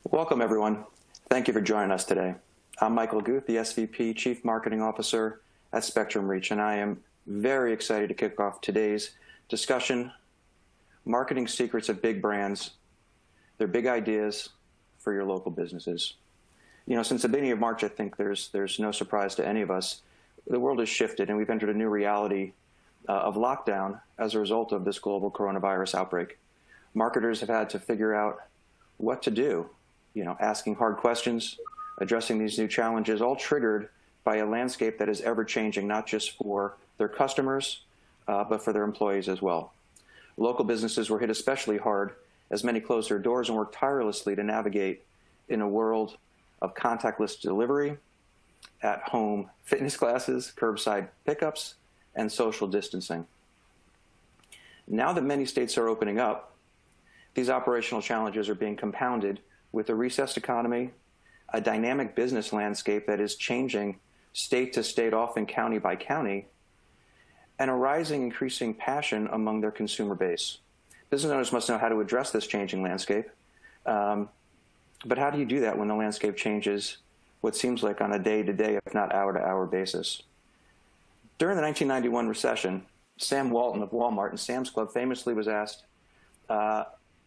Welcome, everyone. Thank you for joining us today. I'm Michael Guth, the SVP Chief Marketing Officer at Spectrum Reach, and I am very excited to kick off today's discussion, Marketing Secrets of Big Brands, their big ideas for your local businesses. You know, since the beginning of March, I think there's no surprise to any of us. The world has shifted, and we've entered a new reality of lockdown as a result of this global coronavirus outbreak. Marketers have had to figure out what to do, asking hard questions, addressing these new challenges, all triggered by a landscape that is ever changing, not just for their customers, but for their employees as well. Local businesses were hit especially hard as many closed their doors and worked tirelessly to navigate in a world of contactless delivery, at-home fitness classes, curbside pickups, and social distancing. Now that many states are opening up, these operational challenges are being compounded with a recessed economy, a dynamic business landscape that is changing state to state, often county by county, and a rising, increasing passion among their consumer base. Business owners must know how to address this changing landscape. But how do you do that when the landscape changes what seems like on a day-to-day, if not hour-to-hour basis? During the 1991 recession, Sam Walton of Walmart and Sam's Club famously was asked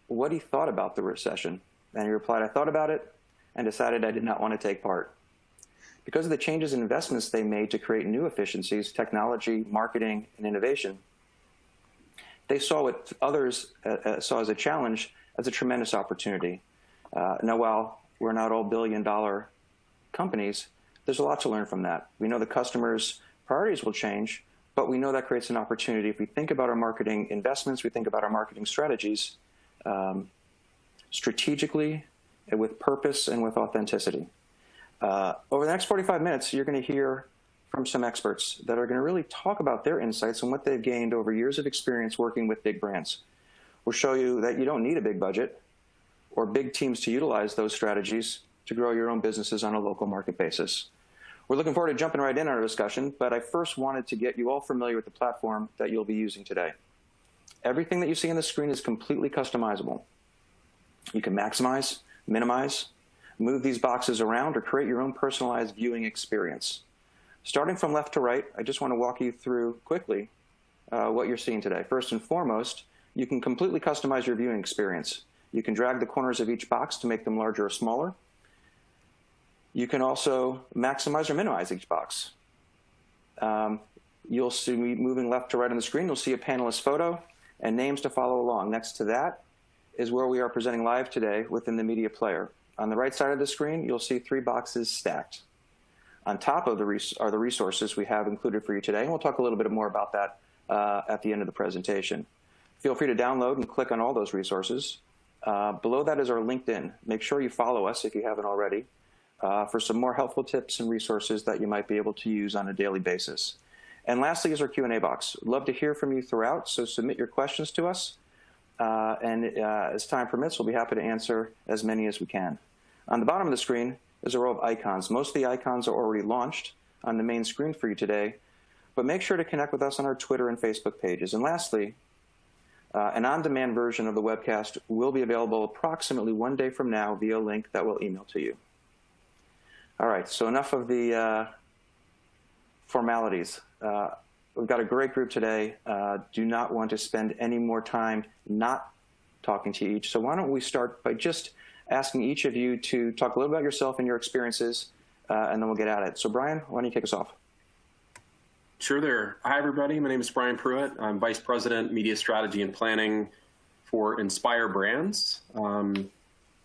what he thought about the recession. And he replied, "I thought about it and decided I did not want to take part." Because of the changes and investments they made to create new efficiencies, technology, marketing, and innovation, they saw what others saw as a challenge as a tremendous opportunity. Now, while we're not all billion-dollar companies, there's a lot to learn from that. We know the customers' priorities will change, but we know that creates an opportunity. If we think about our marketing investments, we think about our marketing strategies strategically, and with purpose, and with authenticity. Over the next 45 minutes, you're going to hear from some experts that are going to really talk about their insights and what they've gained over years of experience working with big brands. We'll show you that you don't need a big budget or big teams to utilize those strategies to grow your own businesses on a local market basis. We're looking forward to jumping right in on our discussion, but I first wanted to get you all familiar with the platform that you'll be using today. Everything that you see on the screen is completely customizable. You can maximize, minimize, move these boxes around, or create your own personalized viewing experience. Starting from left to right, I just want to walk you through quickly what you're seeing today. First and foremost, you can completely customize your viewing experience. You can drag the corners of each box to make them larger or smaller. You can also maximize or minimize each box. You'll see me moving left to right on the screen. You'll see a panelist photo and names to follow along. Next to that is where we are presenting live today within the media player. On the right side of the screen, you'll see 3 boxes stacked. On top of are the resources we have included for you today, and we'll talk a little bit more about that at the end of the presentation. Feel free to download and click on all those resources. Below that is our LinkedIn. Make sure you follow us if you haven't already for some more helpful tips and resources that you might be able to use on a daily basis. And lastly is our Q&A box. Love to hear from you throughout, so submit your questions to us. As time permits, we'll be happy to answer as many as we can. On the bottom of the screen is a row of icons. Most of the icons are already launched on the main screen for you today, but make sure to connect with us on our Twitter and Facebook pages. And lastly, an on-demand version of the webcast will be available approximately 1 day from now via a link that we'll email to you. All right, so enough of the formalities. We've got a great group today. Do not want to spend any more time not talking to you each. So why don't we start by just asking each of you to talk a little about yourself and your experiences, and then we'll get at it. So Brian, why don't you kick us off? Sure there. Hi, everybody. My name is Brian Pruitt. I'm Vice President, Media Strategy and Planning for Inspire Brands.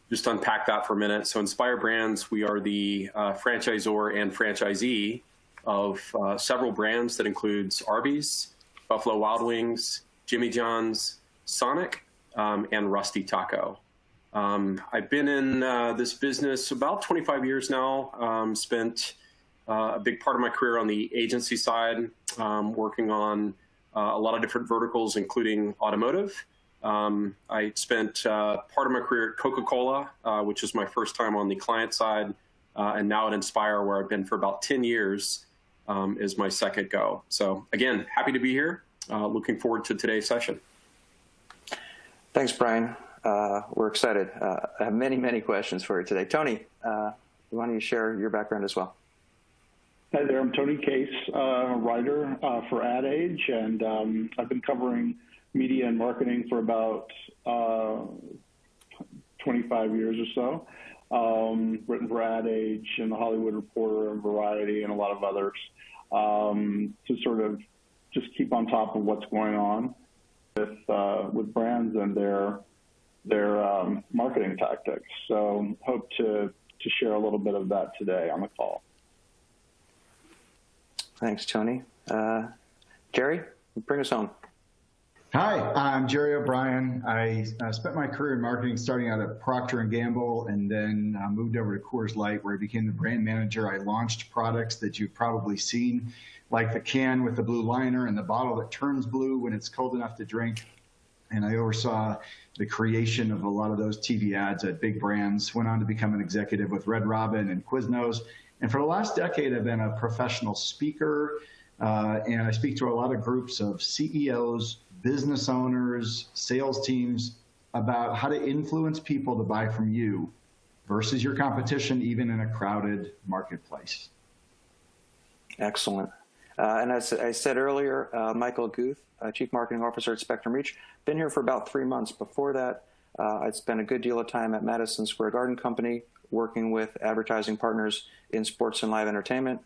Just unpack that for a minute. So Inspire Brands, we are the franchisor and franchisee of several brands that includes Arby's, Buffalo Wild Wings, Jimmy John's, Sonic, and Rusty Taco. I've been in this business about 25 years now, spent a big part of my career on the agency side, working on a lot of different verticals, including automotive. I spent part of my career at Coca-Cola, which was my first time on the client side, and now at Inspire, where I've been for about 10 years, is my second go. So again, happy to be here. Looking forward to today's session. Thanks, Brian. We're excited. I have many questions for you today. Tony, why don't you share your background as well? Hi there, I'm Tony Case, writer for Ad Age, and I've been covering media and marketing for about 25 years or so. Written for Ad Age and The Hollywood Reporter and Variety and a lot of others to sort of just keep on top of what's going on with brands and their marketing tactics. So hope to share a little bit of that today on the call. Thanks, Tony. Gerry, bring us home. Hi, I'm Gerry O'Brien. I spent my career in marketing starting out at Procter and Gamble and then moved over to Coors Light where I became the brand manager. I launched products that you've probably seen, like the can with the blue liner and the bottle that turns blue when it's cold enough to drink. And I oversaw the creation of a lot of those TV ads at big brands, went on to become an executive with Red Robin and Quiznos. And for the last decade, I've been a professional speaker, and I speak to a lot of groups of CEOs, business owners, sales teams about how to influence people to buy from you versus your competition, even in a crowded marketplace. Excellent. And as I said earlier, Michael Guth, Chief Marketing Officer at Spectrum Reach, been here for about 3 months. Before that, I'd spent a good deal of time at Madison Square Garden Company, working with advertising partners in sports and live entertainment.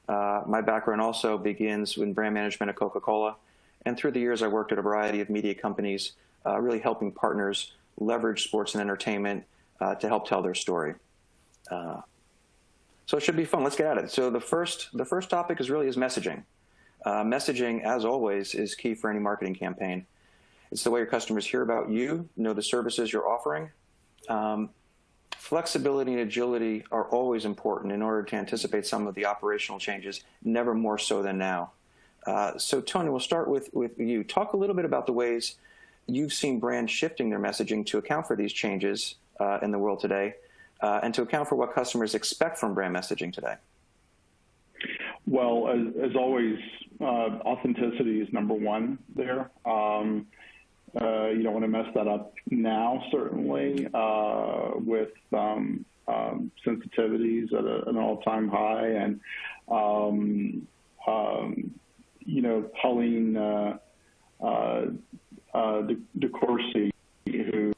My background also begins in brand management at Coca-Cola. And through the years, I worked at a variety of media companies, really helping partners leverage sports and entertainment to help tell their story. So it should be fun. Let's get at it. So the first topic is messaging. Messaging, as always, is key for any marketing campaign. It's the way your customers hear about you, know the services you're offering. Flexibility and agility are always important in order to anticipate some of the operational changes, never more so than now. So Tony, we'll start with you. Talk a little bit about the ways you've seen brands shifting their messaging to account for these changes in the world today, and to account for what customers expect from brand messaging today. Well, as always, authenticity is number one there. You don't want to mess that up now, certainly, with sensitivities at an all-time high. And, Colleen DeCourcy, who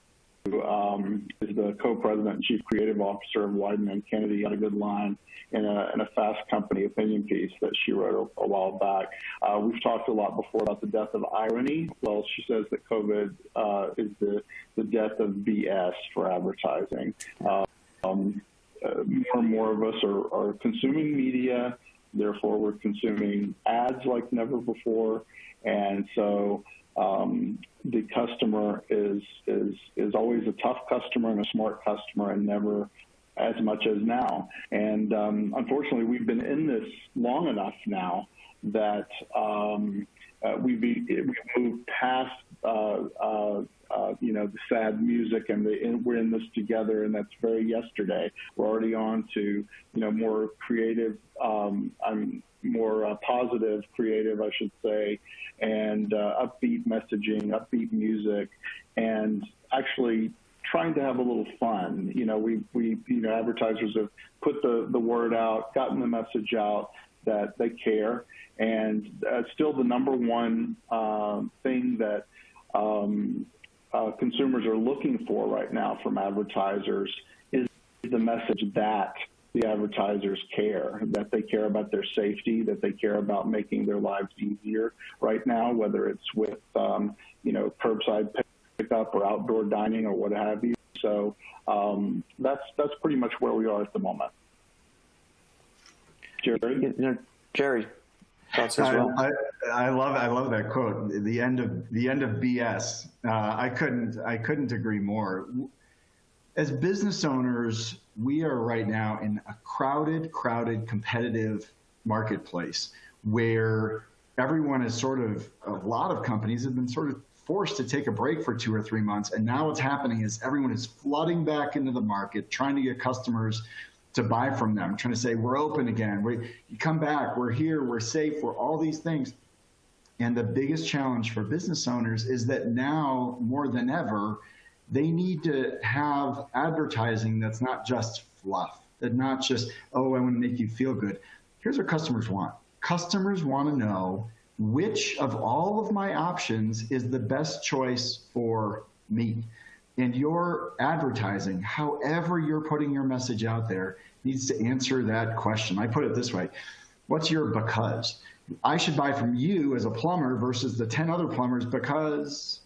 is the co-president and chief creative officer of Wieden & Kennedy, had a good line in a Fast Company opinion piece that she wrote a while back. We've talked a lot before about the death of irony. Well, she says that COVID is the death of BS for advertising. More and more of us are consuming media, therefore we're consuming ads like never before, and so the customer is always a tough customer and a smart customer, and never as much as now. And unfortunately, we've been in this long enough now that we've moved past the sad music and we're in this together, and that's very yesterday. We're already on to more creative, more positive, creative, I should say, and upbeat messaging, upbeat music, and actually trying to have a little fun. Advertisers have put the word out, gotten the message out that they care, and still the number one thing that consumers are looking for right now from advertisers is the message that the advertisers care, that they care about their safety, that they care about making their lives easier right now, whether it's with curbside pickup or outdoor dining or what have you. So that's pretty much where we are at the moment. Gerry? Gerry, thoughts as well? I love that quote. The end of BS. I couldn't agree more. As business owners, we are right now in a crowded, competitive marketplace where everyone is a lot of companies have been sort of forced to take a break for 2 or 3 months. And now what's happening is everyone is flooding back into the market, trying to get customers to buy from them, trying to say, we're open again. You come back, we're here, we're safe, we're all these things. And the biggest challenge for business owners is that now more than ever, They need to have advertising that's not just fluff, that not just, oh, I want to make you feel good. Here's what customers want. Customers want to know which of all of my options is the best choice for me. And your advertising, however you're putting your message out there, needs to answer that question. I put it this way. What's your because? I should buy from you as a plumber versus the 10 other plumbers because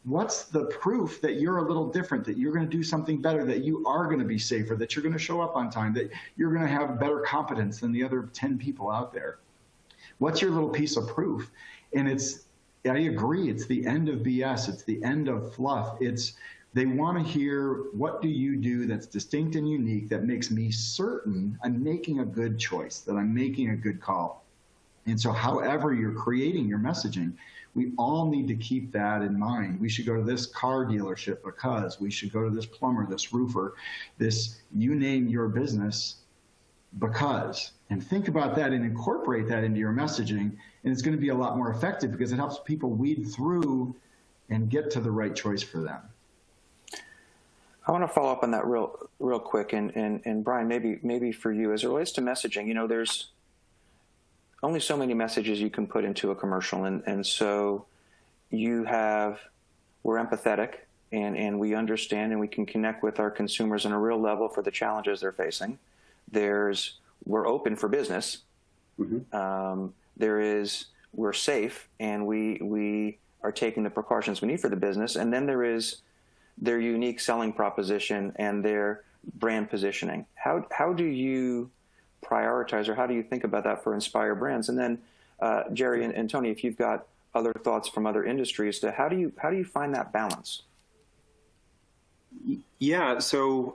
what's the proof that you're a little different, that you're going to do something better, that you are going to be safer, that you're going to show up on time, that you're going to have better competence than the other 10 people out there? What's your little piece of proof? And I agree, it's the end of BS. It's the end of fluff. They want to hear, what do you do that's distinct and unique that makes me certain I'm making a good choice, that I'm making a good call? And so however you're creating your messaging, we all need to keep that in mind. We should go to this car dealership because, we should go to this plumber, this roofer, this, you name your business, because. And think about that and incorporate that into your messaging, and it's going to be a lot more effective because it helps people weed through and get to the right choice for them. I want to follow up on that real quick, and Brian, maybe for you, as it relates to messaging, there's only so many messages you can put into a commercial, and so we're empathetic, and we understand and we can connect with our consumers on a real level for the challenges they're facing. We're open for business. Mm-hmm. We're safe, and we are taking the precautions we need for the business, and then there is their unique selling proposition and their brand positioning. How do you prioritize, or how do you think about that for Inspire Brands? And then Gerry and Tony, if you've got other thoughts from other industries, how do you find that balance? Yeah, so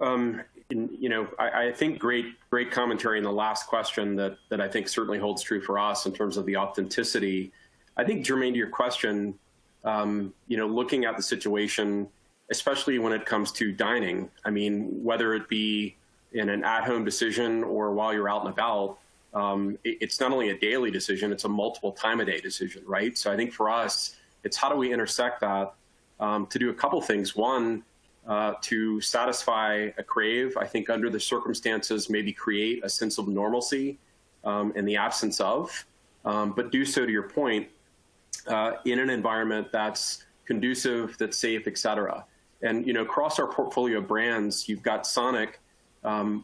I think great commentary in the last question that I think certainly holds true for us in terms of the authenticity. I think, germane to your question, looking at the situation, especially when it comes to dining, I mean, whether it be in an at-home decision or while you're out and about, it's not only a daily decision, it's a multiple time-a-day decision, right? So I think for us, it's how do we intersect that to do a couple things. One, to satisfy a crave, I think under the circumstances, maybe create a sense of normalcy in the absence of, but do so, to your point, in an environment that's conducive, that's safe, et cetera. And, across our portfolio of brands, you've got Sonic,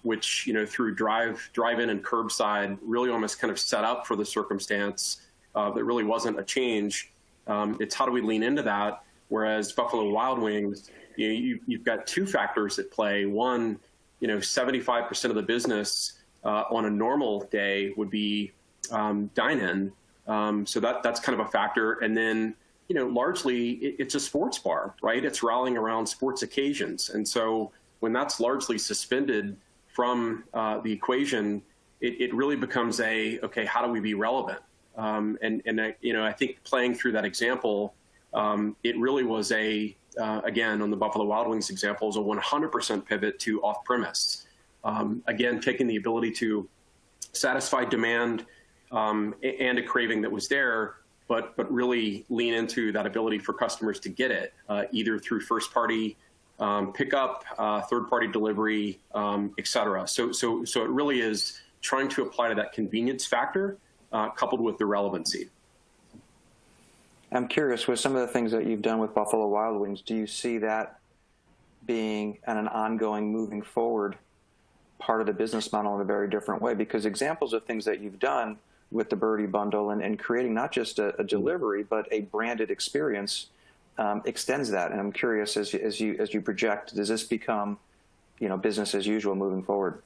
which, through drive-in and curbside really almost kind of set up for the circumstance that really wasn't a change. It's how do we lean into that? Whereas Buffalo Wild Wings, you've got two factors at play. One, 75% of the business on a normal day would be dine-in. So that's kind of a factor. And then, largely it's a sports bar, right? It's rallying around sports occasions. And so when that's largely suspended from the equation, it really becomes okay, how do we be relevant? I think playing through that example, it really was again, on the Buffalo Wild Wings example, is a 100% pivot to off-premise. Again, taking the ability to satisfy demand and a craving that was there, but really lean into that ability for customers to get it, either through first-party pickup, third-party delivery, et cetera. So it really is trying to apply to that convenience factor coupled with the relevancy. I'm curious, with some of the things that you've done with Buffalo Wild Wings, do you see that being an ongoing, moving forward part of the business model in a very different way? Because examples of things that you've done with the Birdie Bundle and creating not just a delivery, but a branded experience extends that. And I'm curious, as you project, does this become, business as usual moving forward?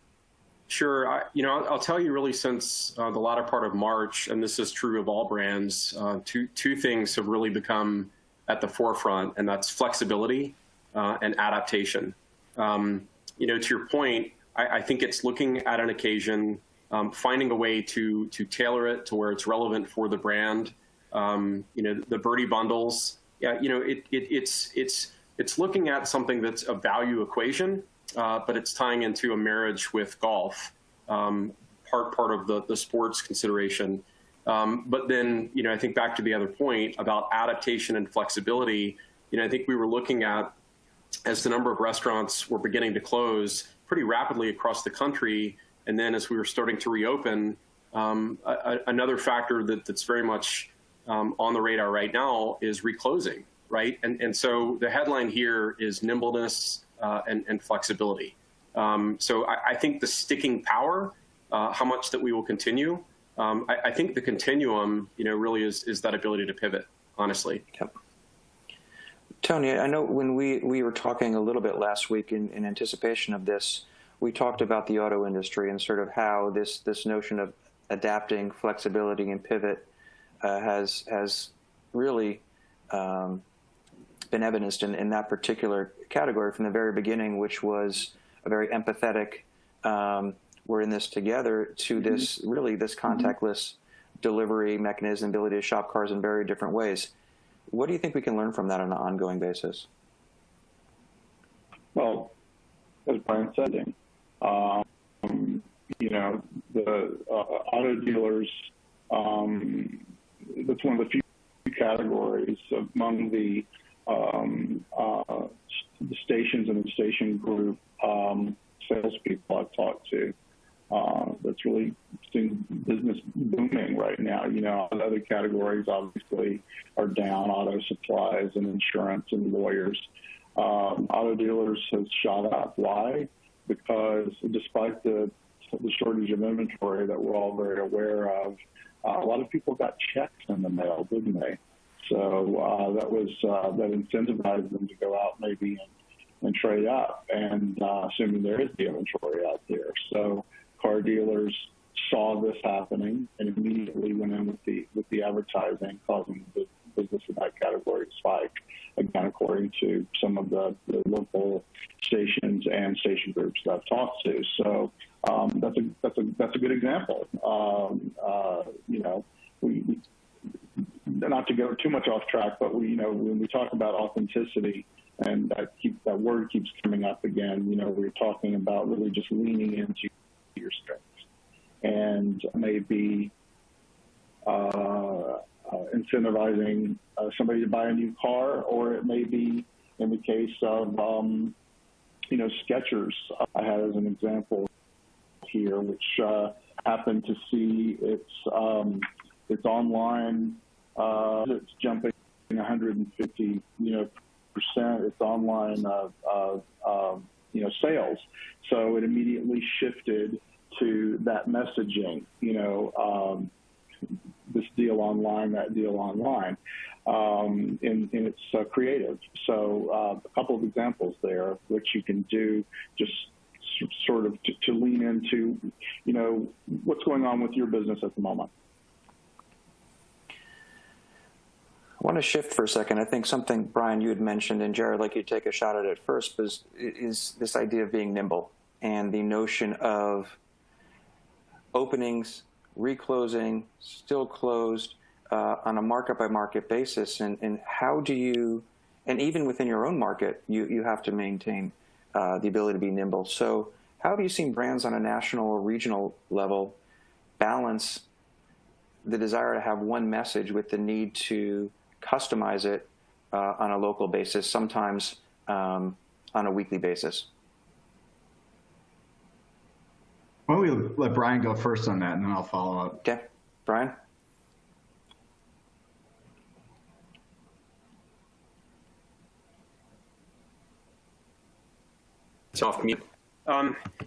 Sure. I'll tell you really since the latter part of March, and this is true of all brands, two things have really become at the forefront, and that's flexibility and adaptation. To your point, I think it's looking at an occasion, finding a way to tailor it to where it's relevant for the brand. The Birdie Bundles, it's looking at something that's a value equation, but it's tying into a marriage with golf, part of the sports consideration. But then, I think back to the other point about adaptation and flexibility, I think we were looking at as the number of restaurants were beginning to close pretty rapidly across the country, and then as we were starting to reopen, another factor that's very much on the radar right now is reclosing, right? And so the headline here is nimbleness and flexibility. So I think the sticking power, how much that we will continue, I think the continuum, really is that ability to pivot, honestly. Yep. Tony, I know when we were talking a little bit last week in anticipation of this, we talked about the auto industry and sort of how this notion of adapting, flexibility, and pivot has really been evidenced in that particular category from the very beginning, which was a very empathetic, we're in this together, to this contactless delivery mechanism, ability to shop cars in very different ways. What do you think we can learn from that on an ongoing basis? Well, as Brian said, the auto dealers, that's one of the few categories among the stations and the station group salespeople I've talked to that's really seeing business booming right now. Other categories obviously are down: auto supplies and insurance and lawyers. Auto dealers have shot up. Why? Because despite the shortage of inventory that we're all very aware of, a lot of people got checks in the mail, didn't they? So that incentivized them to go out maybe and trade up, and assuming there is the inventory out there. So car dealers saw this happening and immediately went in with the advertising, causing the business in that category to spike, again, according to some of the local stations and station groups that I've talked to. So that's a good example. We not to go too much off track, but when we talk about authenticity, and that word keeps coming up again, we're talking about really just leaning into your strengths and maybe incentivizing somebody to buy a new car, or it may be in the case of Skechers. I had as an example here, which happened to see its online, it's jumping 150 percent. Its online sales. So it immediately shifted to that messaging. This deal online, that deal online, in its creative. So a couple of examples there, which you can do just sort of to lean into, what's going on with your business at the moment. I want to shift for a second. I think something, Brian, you had mentioned, and Gerry, I'd like you to take a shot at it first, is this idea of being nimble and the notion of openings, reclosing, still closed on a market-by-market basis. And how do you, and even within your own market, you have to maintain the ability to be nimble. So how have you seen brands on a national or regional level balance the desire to have one message with the need to customize it on a local basis, sometimes on a weekly basis? Why don't we let Brian go first on that, and then I'll follow up. Okay. Brian? It's off mute.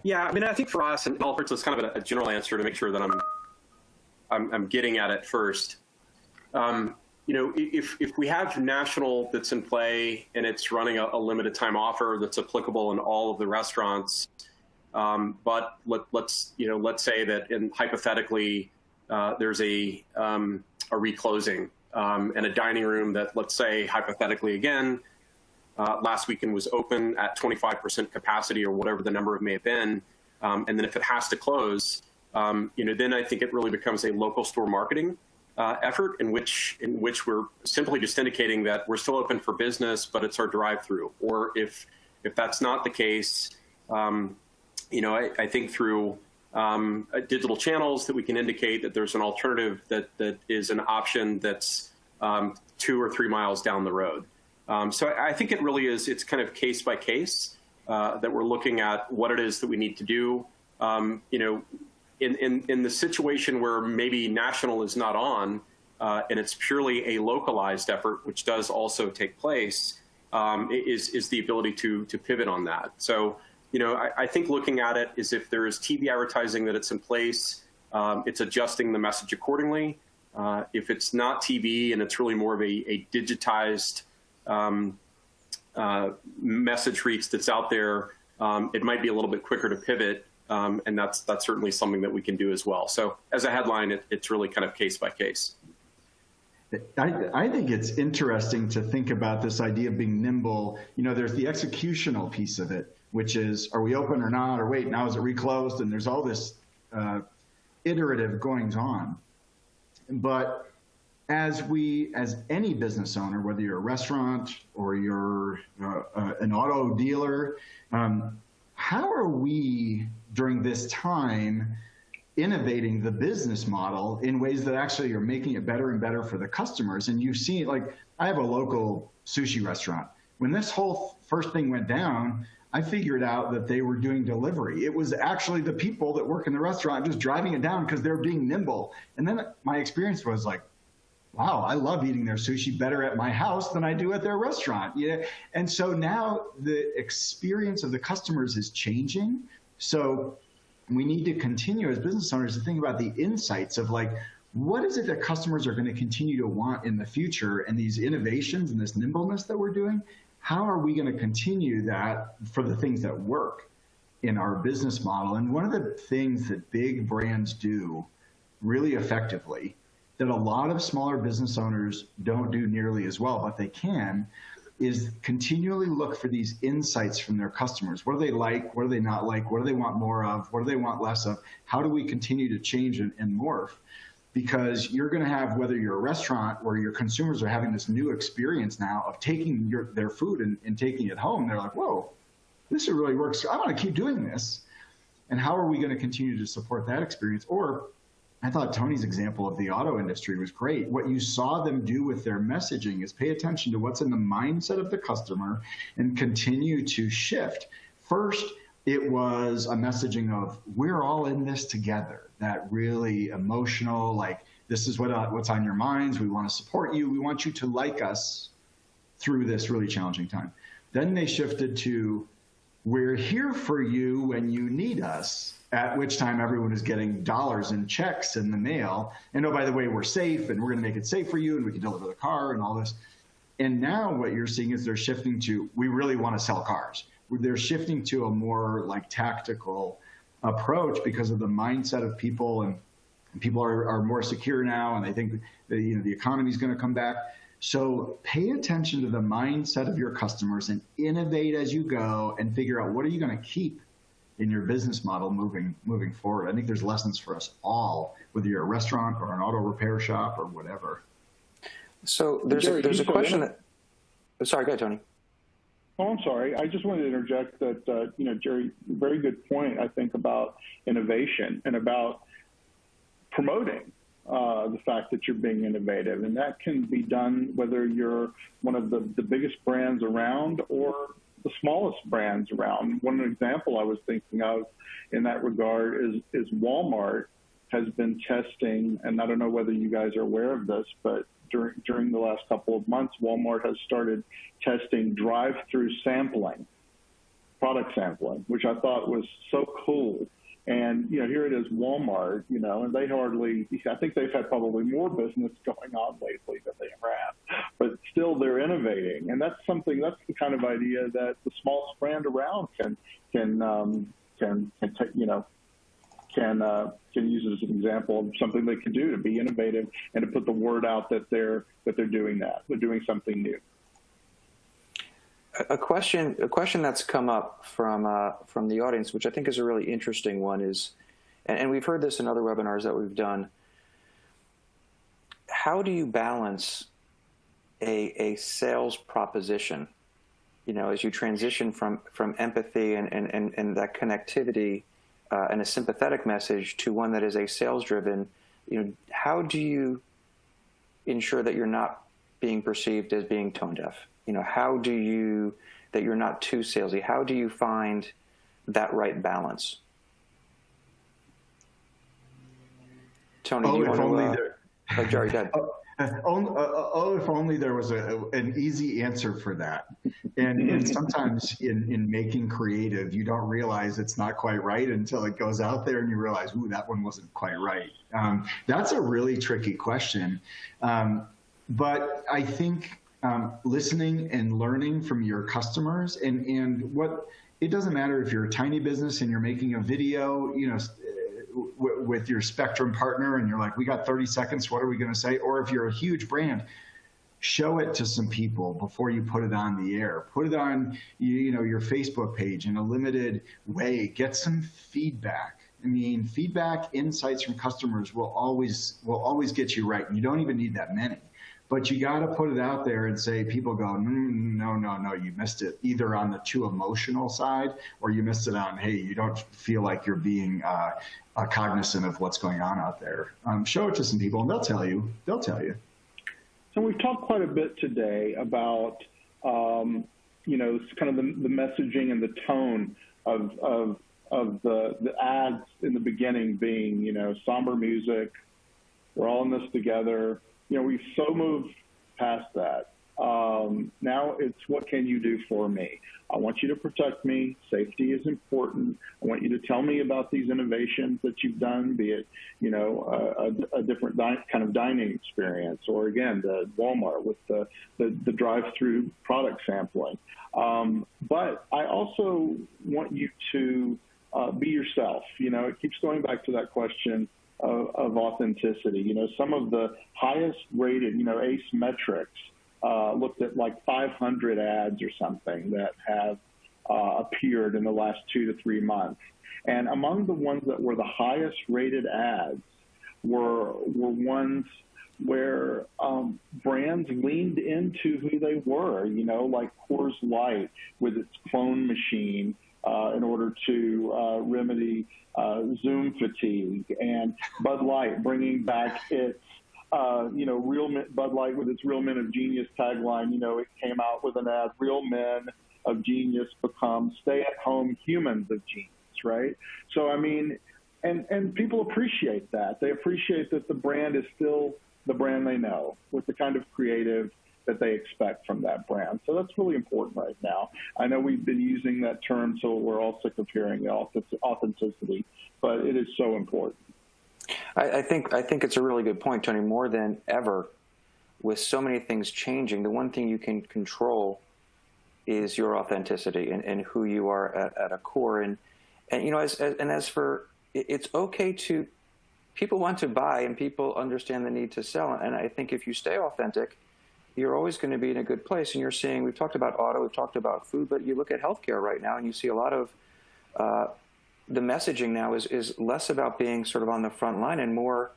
Yeah, I think for us, and it's kind of a general answer to make sure that I'm getting at it first. If we have national that's in play and it's running a limited time offer that's applicable in all of the restaurants, but let's say that hypothetically there's a reclosing and a dining room that, let's say hypothetically again, last weekend was open at 25% capacity or whatever the number may have been, and then if it has to close, then I think it really becomes a local store marketing effort in which we're simply just indicating that we're still open for business, but it's our drive-through. Or if that's not the case, I think through digital channels that we can indicate that there's an alternative that is an option that's 2 or 3 miles down the road. So I think it really is, it's kind of case by case that we're looking at what it is that we need to do. You know, in the situation where maybe national is not on, and it's purely a localized effort, which does also take place, is the ability to pivot on that. So, you know, I think looking at it is if there is TV advertising that it's in place, it's adjusting the message accordingly. If it's not TV and it's really more of a digitized message reach that's out there, it might be a little bit quicker to pivot. And that's certainly something that we can do as well. So as a headline, it's really kind of case by case. I think it's interesting to think about this idea of being nimble. You know, there's the executional piece of it, which is, are we open or not? Or wait, now is it reclosed? And there's all this iterative goings on. But as any business owner, whether you're a restaurant or you're an auto dealer, how are we during this time innovating the business model in ways that actually are making it better and better for the customers? And you've seen, like, I have a local sushi restaurant. When this whole first thing went down, I figured out that they were doing delivery. It was actually the people that work in the restaurant just driving it down because they're being nimble. And then my experience was like, wow, I love eating their sushi better at my house than I do at their restaurant. Yeah. And so now the experience of the customers is changing. So we need to continue as business owners to think about the insights of, like, what is it that customers are going to continue to want in the future, and these innovations and this nimbleness that we're doing, how are we going to continue that for the things that work in our business model? And one of the things that big brands do really effectively that a lot of smaller business owners don't do nearly as well, but they can, is continually look for these insights from their customers. What do they like? What do they not like? What do they want more of? What do they want less of? How do we continue to change and morph? Because you're going to have, whether you're a restaurant where your consumers are having this new experience now of taking their food and taking it home, they're like, whoa, this really works. I want to keep doing this. And how are we going to continue to support that experience? Or I thought Tony's example of the auto industry was great. What you saw them do with their messaging is pay attention to what's in the mindset of the customer and continue to shift. First, it was a messaging of, we're all in this together. That really emotional, like, this is what's on your minds. We want to support you. We want you to like us through this really challenging time. Then they shifted to, we're here for you when you need us, at which time everyone is getting dollars in checks in the mail. And oh, by the way, we're safe, and we're going to make it safe for you, and we can deliver the car and all this. And now what you're seeing is they're shifting to, we really want to sell cars. They're shifting to a more, like, tactical approach because of the mindset of people, and people are more secure now, and they think that, you know, the economy is going to come back. So pay attention to the mindset of your customers and innovate as you go, and figure out, what are you going to keep in your business model moving forward. I think there's lessons for us all, whether you're a restaurant or an auto repair shop or whatever. So there's a question that, sorry, go ahead, Tony. Oh, I'm sorry. I just wanted to interject that, you know, Gerry, very good point, I think, about innovation and about promoting the fact that you're being innovative. And that can be done whether you're one of the biggest brands around or the smallest brands around. One example I was thinking of in that regard is Walmart has been testing, and I don't know whether you guys are aware of this, but during the last couple of months, Walmart has started testing drive-through sampling, product sampling, which I thought was so cool. And, you know, here it is, Walmart, you know, and I think they've had probably more business going on lately than they ever have, but still they're innovating. And that's the kind of idea that the smallest brand around can use it as an example of something they can do to be innovative and to put the word out that they're doing that. They're doing something new. A question that's come up from the audience, which I think is a really interesting one, is, and we've heard this in other webinars that we've done, how do you balance a sales proposition, you know, as you transition from empathy and that connectivity and a sympathetic message to one that is a sales-driven, you know, how do you ensure that you're not being perceived as being tone deaf? how do you, that you're not too salesy? How do you find that right balance? Tony, do you want to? Oh, Gerry, go ahead. If only there was an easy answer for that. And sometimes in making creative, you don't realize it's not quite right until it goes out there and you realize, ooh, that one wasn't quite right. That's a really tricky question. But I think listening and learning from your customers and what, it doesn't matter if you're a tiny business and you're making a video, with your Spectrum partner and you're like, we got 30 seconds, what are we going to say? Or if you're a huge brand, show it to some people before you put it on the air. Put it on your Facebook page in a limited way. Get some feedback. I mean, feedback, insights from customers will always get you right. You don't even need that many. But you got to put it out there and say, people go, no, you missed it, either on the too emotional side or you missed it on, hey, you don't feel like you're being cognizant of what's going on out there. Show it to some people and they'll tell you. So we've talked quite a bit today about, kind of the messaging and the tone of the ads in the beginning being, somber music, we're all in this together. We've so moved past that. Now it's, what can you do for me? I want you to protect me. Safety is important. I want you to tell me about these innovations that you've done, be it, a different kind of dining experience, or again, the Walmart with the drive-through product sampling. But I also want you to be yourself. It keeps going back to that question of authenticity. Some of the highest rated, ACE metrics looked at like 500 ads or something that have appeared in the last 2 to 3 months. And among the ones that were the highest rated ads were ones where brands leaned into who they were, like Coors Light with its clone machine in order to remedy Zoom fatigue, and Bud Light bringing back its, Bud Light with its Real Men of Genius tagline. It came out with an ad, Real Men of Genius become stay-at-home humans of genius, right? So, I mean, and people appreciate that. They appreciate that the brand is still the brand they know with the kind of creative that they expect from that brand. So that's really important right now. I know we've been using that term, so we're all sick of hearing the authenticity, but it is so important. I think it's a really good point, Tony. More than ever, with so many things changing, the one thing you can control is your authenticity and who you are at a core. And as for, it's okay to, people want to buy and people understand the need to sell. And I think if you stay authentic, you're always going to be in a good place. And you're seeing, we've talked about auto, we've talked about food, but you look at healthcare right now and you see a lot of the messaging now is less about being sort of on the front line and more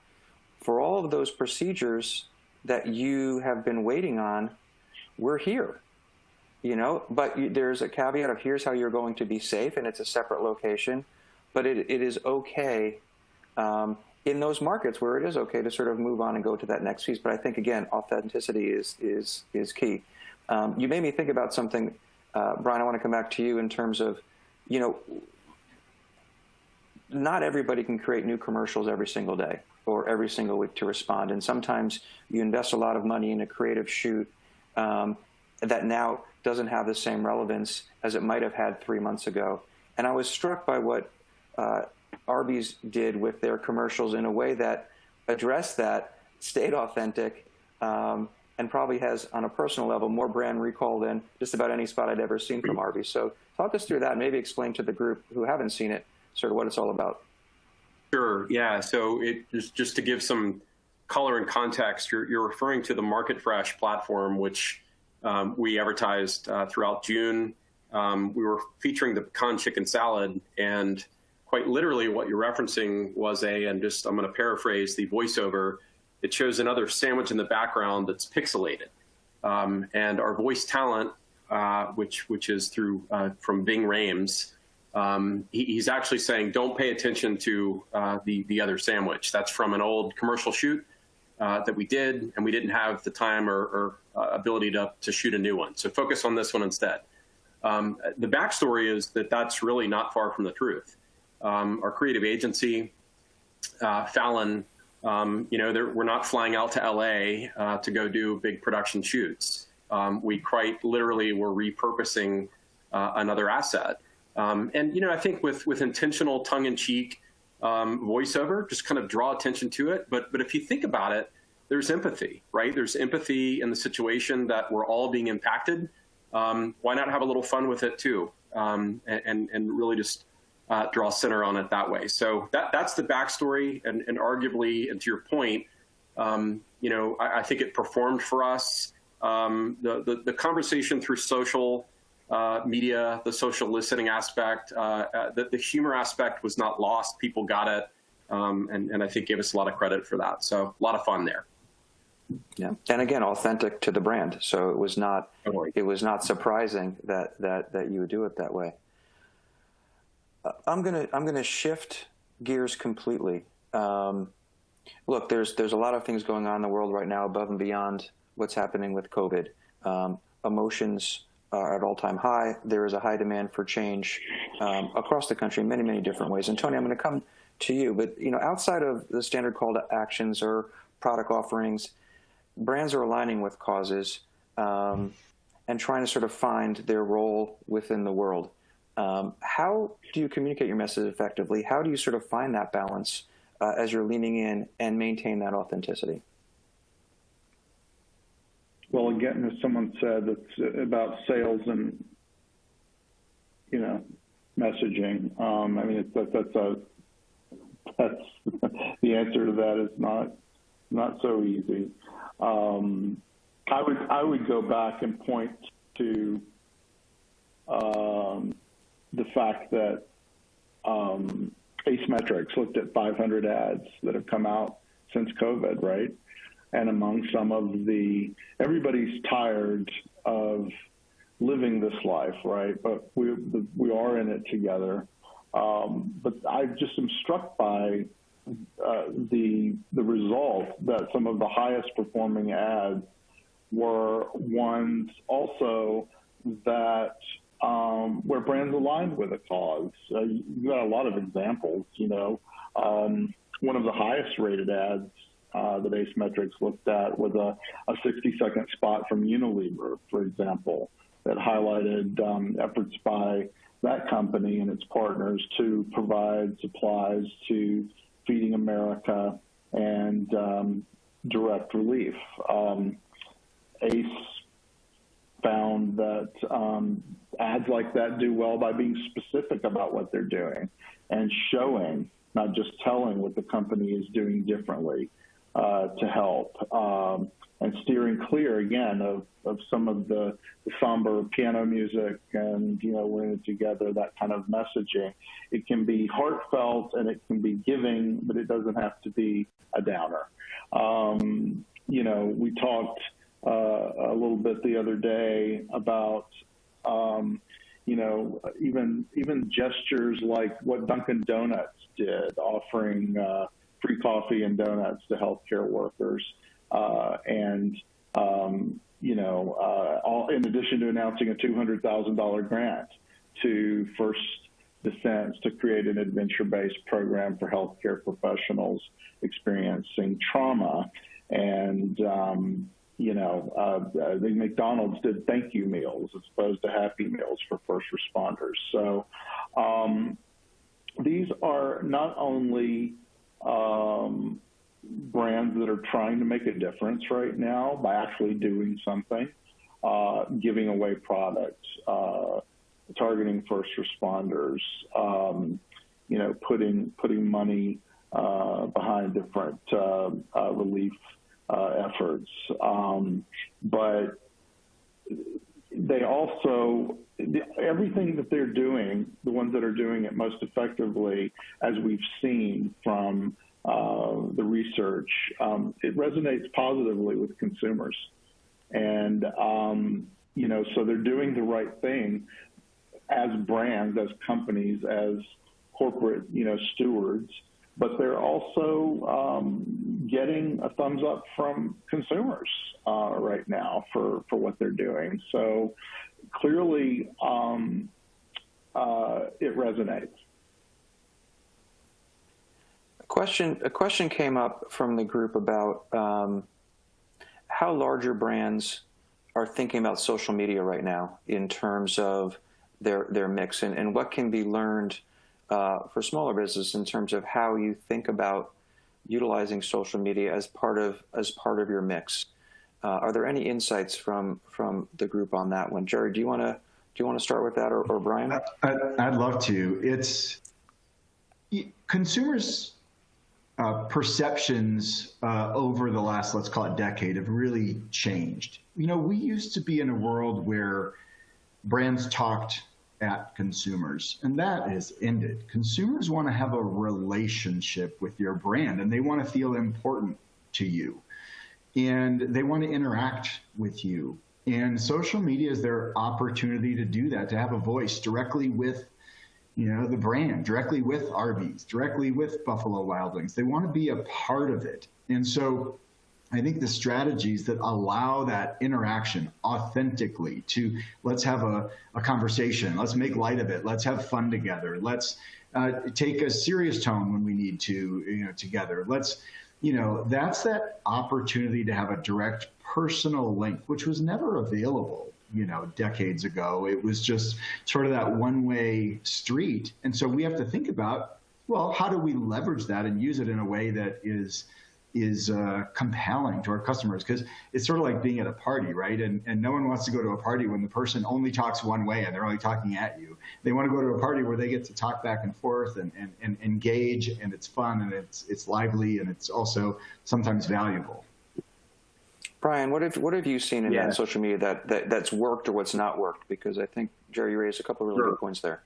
for all of those procedures that you have been waiting on, we're here, but there's a caveat of here's how you're going to be safe, and it's a separate location, but it is okay in those markets where it is okay to sort of move on and go to that next piece. But I think, again, authenticity is key. You made me think about something, Brian. I want to come back to you in terms of, not everybody can create new commercials every single day or every single week to respond. And sometimes you invest a lot of money in a creative shoot that now doesn't have the same relevance as it might have had 3 months ago. And I was struck by what Arby's did with their commercials in a way that addressed that, stayed authentic, and probably has, on a personal level, more brand recall than just about any spot I'd ever seen from Arby's. So talk us through that and maybe explain to the group who haven't seen it sort of what it's all about. Sure. Yeah. So just to give some color and context, you're referring to the Market Fresh platform, which we advertised throughout June. We were featuring the pecan chicken salad, and quite literally what you're referencing was I'm going to paraphrase the voiceover. It shows another sandwich in the background that's pixelated. And our voice talent, which is through from Bing Rames, he's actually saying, don't pay attention to the other sandwich. That's from an old commercial shoot. that we did, and we didn't have the time or ability to shoot a new one. So focus on this one instead. The backstory is that that's really not far from the truth. Our creative agency, Fallon, we're not flying out to LA to go do big production shoots. We quite literally were repurposing another asset. And I think with intentional tongue-in-cheek voiceover, just kind of draw attention to it. But if you think about it, there's empathy, right? There's empathy in the situation that we're all being impacted. Why not have a little fun with it too, and really just draw center on it that way. So that's the backstory, and arguably, and to your point, I think it performed for us. The conversation through social media, the social listening aspect, the humor aspect was not lost. People got it, and I think gave us a lot of credit for that. So a lot of fun there. Yeah, and again, authentic to the brand. So it was not surprising that you would do it that way. I'm gonna shift gears completely. Look, there's a lot of things going on in the world right now above and beyond what's happening with COVID. Emotions are at all-time high. There is a high demand for change across the country in many, many different ways. And Tony, I'm going to come to you, but outside of the standard call to actions or product offerings, brands are aligning with causes and trying to sort of find their role within the world. How do you communicate your message effectively? How do you sort of find that balance as you're leaning in and maintain that authenticity? Well, again, as someone said, it's about sales and messaging. I mean, that's the answer to that is not so easy. I would go back and point to the fact that Ace Metrics looked at 500 ads that have come out since COVID, right? And among some of everybody's tired of living this life, right? But we are in it together. But I just am struck by the result that some of the highest performing ads were ones also that where brands aligned with a cause. You've got a lot of examples. One of the highest rated ads that Ace Metrics looked at was a 60-second spot from Unilever, for example, that highlighted efforts by that company and its partners to provide supplies to Feeding America and Direct Relief. Ace found that ads like that do well by being specific about what they're doing and showing, not just telling, what the company is doing differently to help, and steering clear, again, of some of the somber piano music and, we're in it together, that kind of messaging. It can be heartfelt and it can be giving, but it doesn't have to be a downer. We talked a little bit the other day about, even gestures like what Dunkin' Donuts did, offering free coffee and donuts to healthcare workers, in addition to announcing a $200,000 grant to First Descents to create an adventure-based program for healthcare professionals experiencing trauma. And, I think McDonald's did thank you meals as opposed to happy meals for first responders. So these are not only brands that are trying to make a difference right now by actually doing something, giving away products, targeting first responders, putting money behind different relief efforts. But they also, everything that they're doing, the ones that are doing it most effectively, as we've seen from the research, it resonates positively with consumers. And, so they're doing the right thing as brands, as companies, as corporate, stewards, but they're also getting a thumbs up from consumers right now for what they're doing. So clearly, it resonates. A question came up from the group about how larger brands are thinking about social media right now in terms of their mix, and what can be learned for smaller business in terms of how you think about utilizing social media as part of your mix. Are there any insights from the group on that one? Gerry, do you want to start with that, or Brian? I'd love to. It's consumers' perceptions over the last, let's call it, decade have really changed. We used to be in a world where brands talked at consumers, and that has ended. Consumers want to have a relationship with your brand, and they want to feel important to you, and they want to interact with you. And social media is their opportunity to do that, to have a voice directly with the brand, directly with Arby's, directly with Buffalo Wild Wings. They want to be a part of it. And so I think the strategies that allow that interaction authentically to, let's have a conversation, let's make light of it, let's have fun together, let's take a serious tone when we need to, together. Let's, that's that opportunity to have a direct personal link, which was never available decades ago. It was just sort of that one-way street. And so we have to think about, well, how do we leverage that and use it in a way that is compelling to our customers? Because it's sort of like being at a party, right? And no one wants to go to a party when the person only talks one way and they're only talking at you. They want to go to a party where they get to talk back and forth and engage, and it's fun, and it's lively, and it's also sometimes valuable. Brian, what have you seen in social media that's worked or what's not worked? Because I think Gerry raised a couple of really good points there.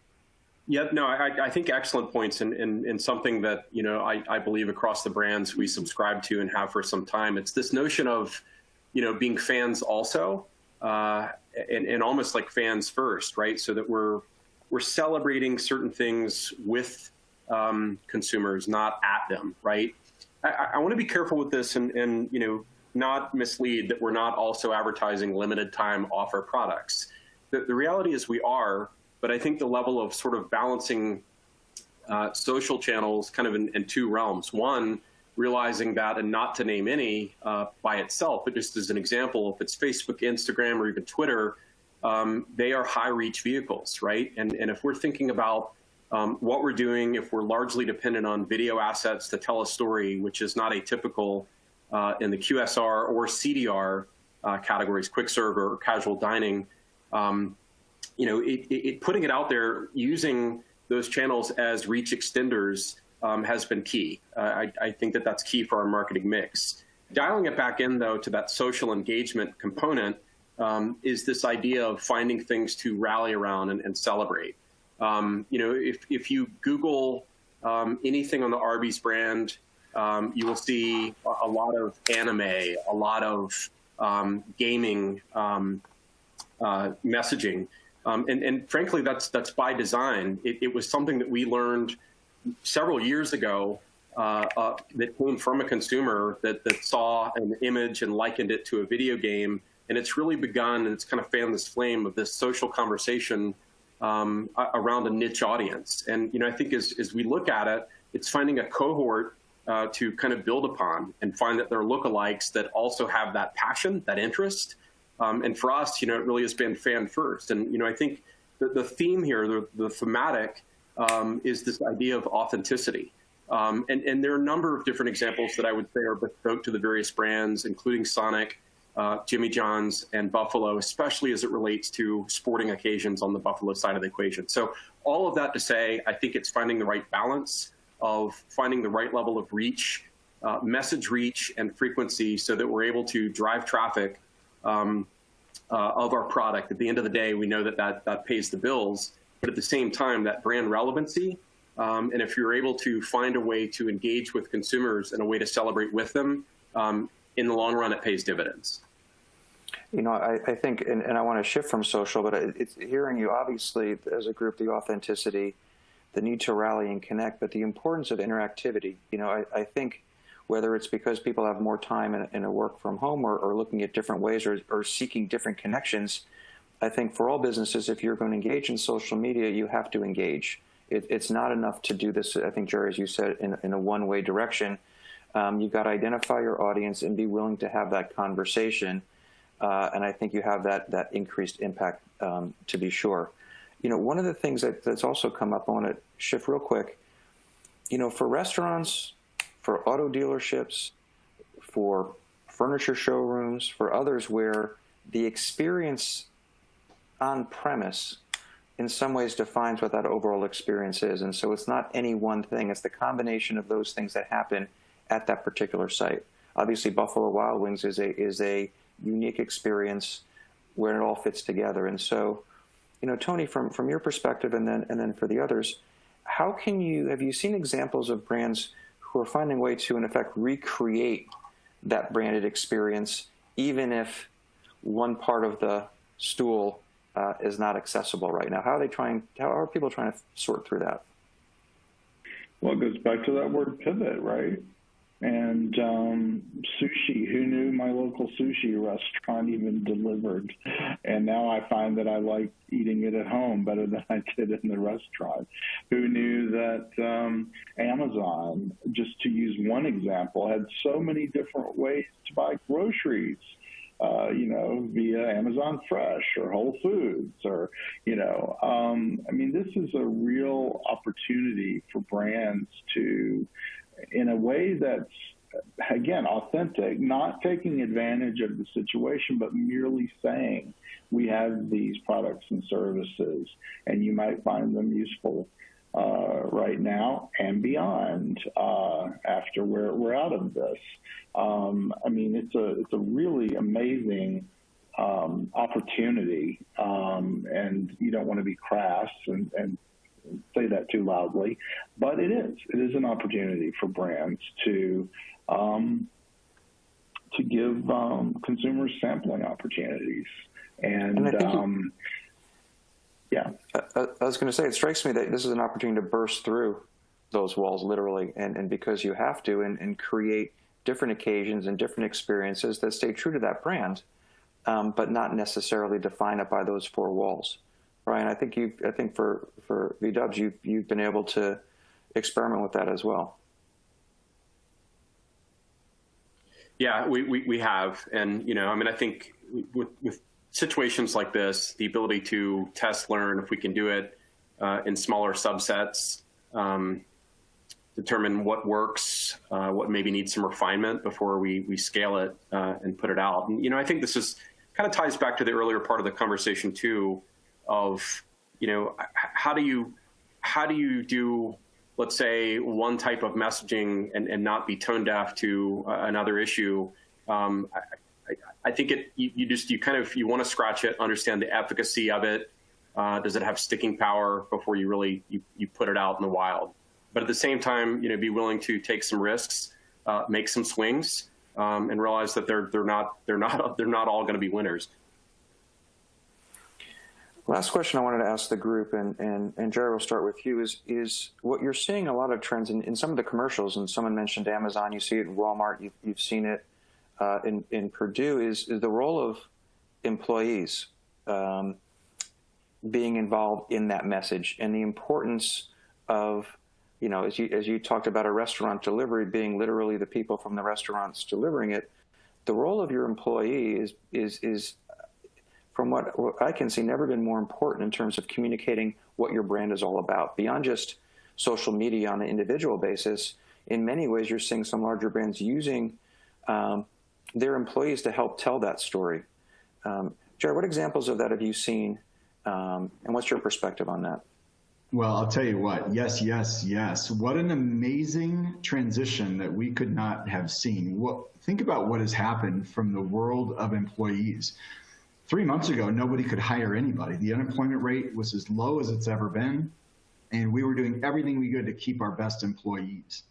Yeah, no, I think excellent points, and something that I believe across the brands we subscribe to and have for some time. It's this notion of being fans also, and almost like fans first, right? So that we're celebrating certain things with consumers, not at them, right? I want to be careful with this, and not mislead that we're not also advertising limited time offer products. The reality is we are, but I think the level of sort of balancing social channels kind of in two realms. One, realizing that, and not to name any by itself, but just as an example, if it's Facebook, Instagram, or even Twitter, they are high reach vehicles, right? And if we're thinking about what we're doing, if we're largely dependent on video assets to tell a story, which is not atypical in the QSR or CDR categories, quick serve or casual dining, putting it out there using those channels as reach extenders has been key. I think that's key for our marketing mix. Dialing it back in, though, to that social engagement component is this idea of finding things to rally around and celebrate. If you Google anything on the Arby's brand, you will see a lot of anime, a lot of gaming messaging. And frankly, that's by design. It was something that we learned several years ago that came from a consumer that saw an image and likened it to a video game. And it's really begun, and it's kind of fanned this flame of this social conversation around a niche audience. And, I think as we look at it, it's finding a cohort to kind of build upon and find that there are lookalikes that also have that passion, that interest. And for us, it really has been fan first. And, I think the theme here, the thematic, is this idea of authenticity. And there are a number of different examples that I would say are bespoke to the various brands, including Sonic, Jimmy John's, and Buffalo, especially as it relates to sporting occasions on the Buffalo side of the equation. So all of that to say, I think it's finding the right balance of finding the right level of reach, message reach, and frequency so that we're able to drive traffic of our product. At the end of the day, we know that pays the bills, but at the same time, that brand relevancy, and if you're able to find a way to engage with consumers and a way to celebrate with them, in the long run, it pays dividends. I think, and I want to shift from social, but it's hearing you, obviously, as a group, the authenticity, the need to rally and connect, but the importance of interactivity. I think whether it's because people have more time in a work from home or looking at different ways or seeking different connections, I think for all businesses, if you're going to engage in social media, you have to engage. It's not enough to do this, I think, Gerry, as you said, in a one-way direction. You've got to identify your audience and be willing to have that conversation. And I think you have that increased impact, to be sure. One of the things that's also come up, I want to shift real quick, for restaurants, for auto dealerships, for furniture showrooms, for others where the experience on premise in some ways defines what that overall experience is. And so it's not any one thing. It's the combination of those things that happen at that particular site. Obviously, Buffalo Wild Wings is a unique experience where it all fits together. And so, Tony, from your perspective, and then for the others, have you seen examples of brands who are finding a way to, in effect, recreate that branded experience, even if one part of the stool is not accessible right now? How are people trying to sort through that? Well, it goes back to that word pivot, right? And sushi, who knew my local sushi restaurant even delivered? And now I find that I like eating it at home better than I did in the restaurant. Who knew that Amazon, just to use one example, had so many different ways to buy groceries, via Amazon Fresh or Whole Foods or, this is a real opportunity for brands to, in a way that's, again, authentic, not taking advantage of the situation, but merely saying, we have these products and services, and you might find them useful right now and beyond after we're out of this. It's a really amazing opportunity, and you don't want to be crass and say that too loudly, but it is an opportunity for brands to give consumers sampling opportunities. And I think I was going to say, it strikes me that this is an opportunity to burst through those walls, literally, and because you have to, and create different occasions and different experiences that stay true to that brand, but not necessarily define it by those four walls. Brian, I think for V-Dubs, you've been able to experiment with that as well. Yeah, we have, and I think with situations like this, the ability to test, learn, if we can do it in smaller subsets, determine what works, what maybe needs some refinement before we scale it and put it out. And, I think this is kind of ties back to the earlier part of the conversation too, of, how do you do, let's say, one type of messaging and not be tone deaf to another issue. I think you want to scratch it, understand the efficacy of it. Does it have sticking power before you really you put it out in the wild? But at the same time, be willing to take some risks, make some swings, and realize that they're not all going to be winners. Last question I wanted to ask the group, and Gerry, we'll start with you, is what you're seeing a lot of trends in some of the commercials, and someone mentioned Amazon, you see it in Walmart, you've seen it in Purdue, is the role of employees being involved in that message, and the importance of, as you talked about a restaurant delivery being literally the people from the restaurants delivering it, the role of your employee is from what I can see, never been more important in terms of communicating what your brand is all about. Beyond just social media on an individual basis, in many ways you're seeing some larger brands using their employees to help tell that story. Gerry, what examples of that have you seen, and what's your perspective on that? Well, I'll tell you what, yes. What an amazing transition that we could not have seen. Think about what has happened from the world of employees. 3 months ago, nobody could hire anybody. The unemployment rate was as low as it's ever been, and we were doing everything we could to keep our best employees.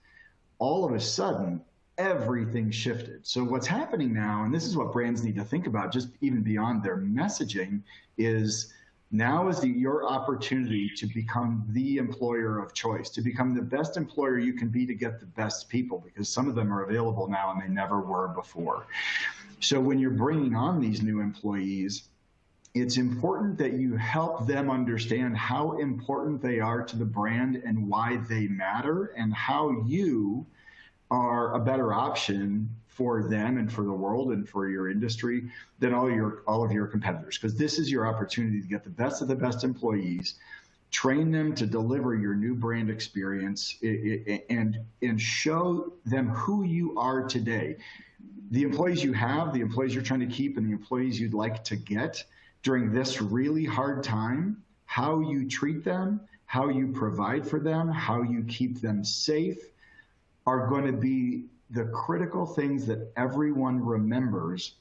All of a sudden, everything shifted. So what's happening now, and this is what brands need to think about, just even beyond their messaging, is Now is your opportunity to become the employer of choice, to become the best employer you can be to get the best people, because some of them are available now and they never were before. So when you're bringing on these new employees, it's important that you help them understand how important they are to the brand and why they matter, and how you are a better option for them and for the world and for your industry than all of your competitors. Because this is your opportunity to get the best of the best employees, train them to deliver your new brand experience, and show them who you are today. The employees you have, the employees you're trying to keep, and the employees you'd like to get during this really hard time, how you treat them, how you provide for them, how you keep them safe, are going to be the critical things that everyone remembers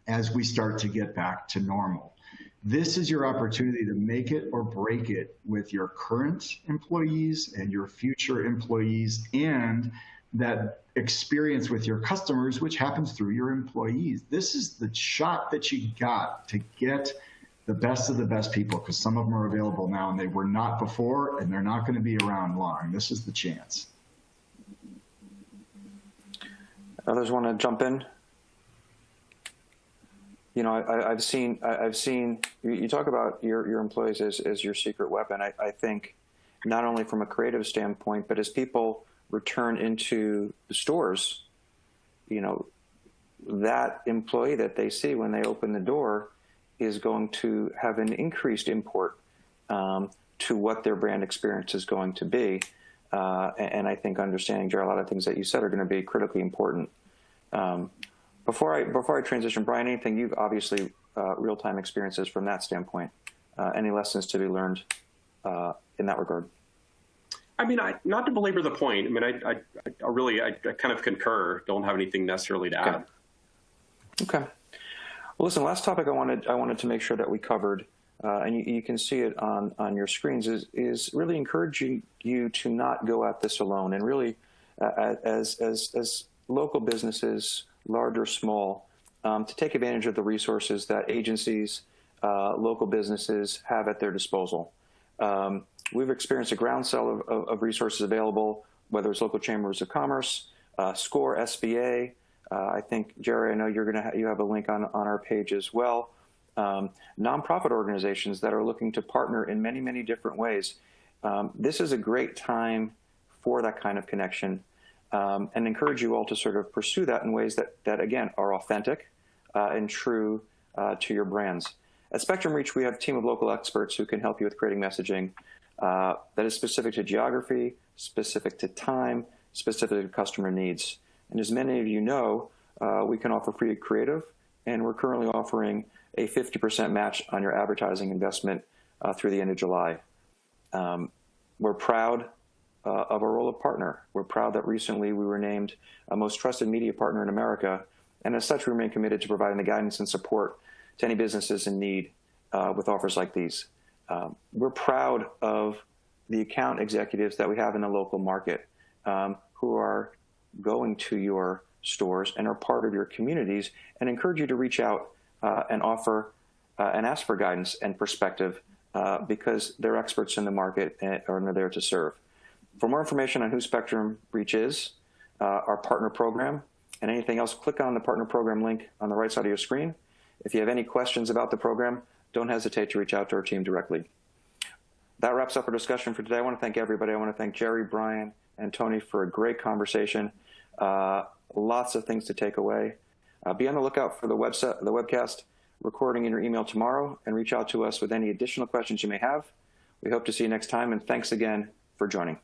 as we start to get back to normal. This is your opportunity to make it or break it with your current employees and your future employees, and that experience with your customers, which happens through your employees. This is the shot that you got to get the best of the best people, because some of them are available now and they were not before, and they're not going to be around long. This is the chance. Others want to jump in? You know, I've seen you talk about your employees as your secret weapon. I think not only from a creative standpoint, but as people return into the stores, you know, that employee that they see when they open the door is going to have an increased import to what their brand experience is going to be. And I think understanding, Gerry, a lot of things that you said are going to be critically important. Before I transition, Brian, anything you've obviously real-time experiences from that standpoint, any lessons to be learned in that regard? I mean, not to belabor the point. I mean, I really kind of concur. Don't have anything necessarily to add. Okay. Well, listen, last topic I wanted to make sure that we covered, and you can see it on your screens, is really encouraging you to not go at this alone, and really as local businesses, large or small, to take advantage of the resources that agencies, local businesses have at their disposal. We've experienced a groundswell of resources available, whether it's local chambers of commerce, SCORE, SBA. I think, Gerry, I know you have a link on our page as well. Nonprofit organizations that are looking to partner in many, many different ways. This is a great time for that kind of connection, and encourage you all to sort of pursue that in ways that again, are authentic and true to your brands. At Spectrum Reach, we have a team of local experts who can help you with creating messaging that is specific to geography, specific to time, specific to customer needs. And as many of you know, we can offer free creative, and we're currently offering a 50% match on your advertising investment through the end of July. We're proud of our role of partner. We're proud that recently we were named a most trusted media partner in America, and as such, we remain committed to providing the guidance and support to any businesses in need with offers like these. We're proud of the account executives that we have in the local market who are going to your stores and are part of your communities, and encourage you to reach out and offer and ask for guidance and perspective because they're experts in the market and are there to serve. For more information on who Spectrum Reach is, our partner program, and anything else, click on the partner program link on the right side of your screen. If you have any questions about the program, don't hesitate to reach out to our team directly. That wraps up our discussion for today. I want to thank everybody. I want to thank Gerry, Brian, and Tony for a great conversation. Lots of things to take away. Be on the lookout for the webcast recording in your email tomorrow, and reach out to us with any additional questions you may have. We hope to see you next time, and thanks again for joining.